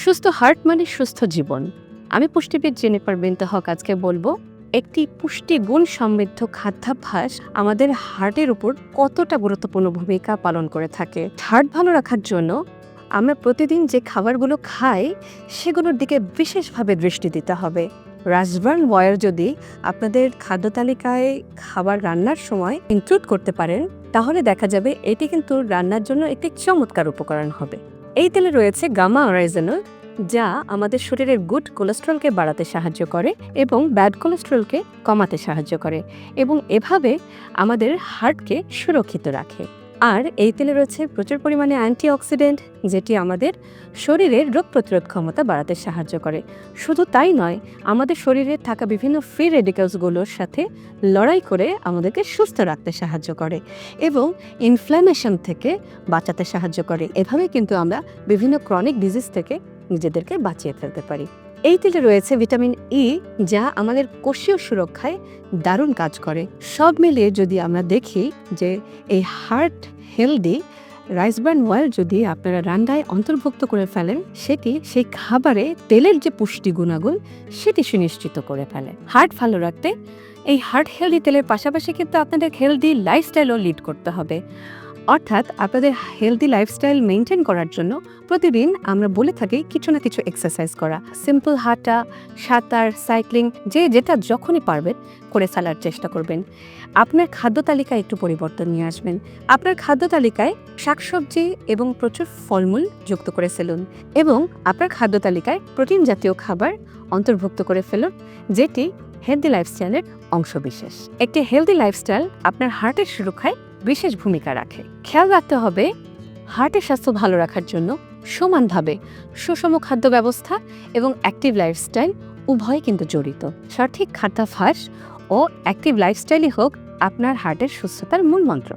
সুস্থ হার্ট মানে সুস্থ জীবন। আমি পুষ্টিবিদ জেনিফার বিনতে হক আজকে বলবো একটি পুষ্টিগুণ সমৃদ্ধ খাদ্যাভ্যাস আমাদের হার্টের উপর কতটা গুরুত্বপূর্ণ ভূমিকা পালন করে থাকে। হার্ট ভালো রাখার জন্য আমরা প্রতিদিন যে খাবারগুলো খাই সেগুলোর দিকে বিশেষভাবে দৃষ্টি দিতে হবে। রাসবার্ন ওয়্যার যদি আপনাদের খাদ্য তালিকায় খাবার রান্নার সময় ইনক্লুড করতে পারেন তাহলে দেখা যাবে এটি কিন্তু রান্নার জন্য একটি চমৎকার উপকরণ হবে। এই তেলে রয়েছে গামা অরাইজেনল, যা আমাদের শরীরের গুড কোলেস্ট্রলকে বাড়াতে সাহায্য করে এবং ব্যাড কোলেস্ট্রলকে কমাতে সাহায্য করে এবং এভাবে আমাদের হার্টকে সুরক্ষিত রাখে। আর এই তেলে রয়েছে প্রচুর পরিমাণে অ্যান্টিঅক্সিডেন্ট, যেটি আমাদের শরীরের রোগ প্রতিরোধ ক্ষমতা বাড়াতে সাহায্য করে। শুধু তাই নয়, আমাদের শরীরে থাকা বিভিন্ন ফ্রি রেডিক্যালসগুলোর সাথে লড়াই করে আমাদেরকে সুস্থ রাখতে সাহায্য করে এবং ইনফ্ল্যামেশন থেকে বাঁচাতে সাহায্য করে। এভাবে কিন্তু আমরা বিভিন্ন ক্রনিক ডিজিজ থেকে নিজেদেরকে বাঁচিয়ে ফেলতে পারি। এই তেলে রয়েছে ভিটামিন ই, যা আমাদের কোষীয় সুরক্ষায় দারুণ কাজ করে। সব মিলিয়ে যদি আমরা দেখি যে এই হার্ট হেলদি রাইসবার্ন ওয়্যার যদি আপনারা রান্নায় অন্তর্ভুক্ত করে ফেলেন, সেটি সেই খাবারে তেলের যে পুষ্টি গুণাগুণ সেটি সুনিশ্চিত করে ফেলে। হার্ট ভালো রাখতে এই হার্ট হেলদি তেলের পাশাপাশি কিন্তু আপনাদের হেলদি লাইফস্টাইলও লিড করতে হবে। অর্থাৎ আপনাদের হেলদি লাইফস্টাইল মেনটেন করার জন্য প্রতিদিন আমরা বলে থাকি কিছু না কিছু এক্সারসাইজ করা, সিম্পল হাঁটা, সাঁতার, সাইক্লিং, যে যেটা যখনই পারবেন করে ফেলার চেষ্টা করবেন। আপনার খাদ্য তালিকায় একটু পরিবর্তন নিয়ে আসবেন। আপনার খাদ্য তালিকায় শাকসবজি এবং প্রচুর ফলমূল যুক্ত করে ফেলুন এবং আপনার খাদ্য তালিকায় প্রোটিন জাতীয় খাবার অন্তর্ভুক্ত করে ফেলুন, যেটি হেলদি লাইফস্টাইলের অংশবিশেষ। একটি হেলদি লাইফস্টাইল আপনার হার্টের সুরক্ষায় বিশেষ ভূমিকা রাখে। খেয়াল রাখতে হবে হার্টের স্বাস্থ্য ভালো রাখার জন্য সমানভাবে সুষম খাদ্য ব্যবস্থা এবং অ্যাক্টিভ লাইফস্টাইল উভয় কিন্তু জড়িত। সঠিক খাদ্যাভ্যাস ও অ্যাক্টিভ লাইফস্টাইলই হোক আপনার হার্টের সুস্থতার মূল মন্ত্র।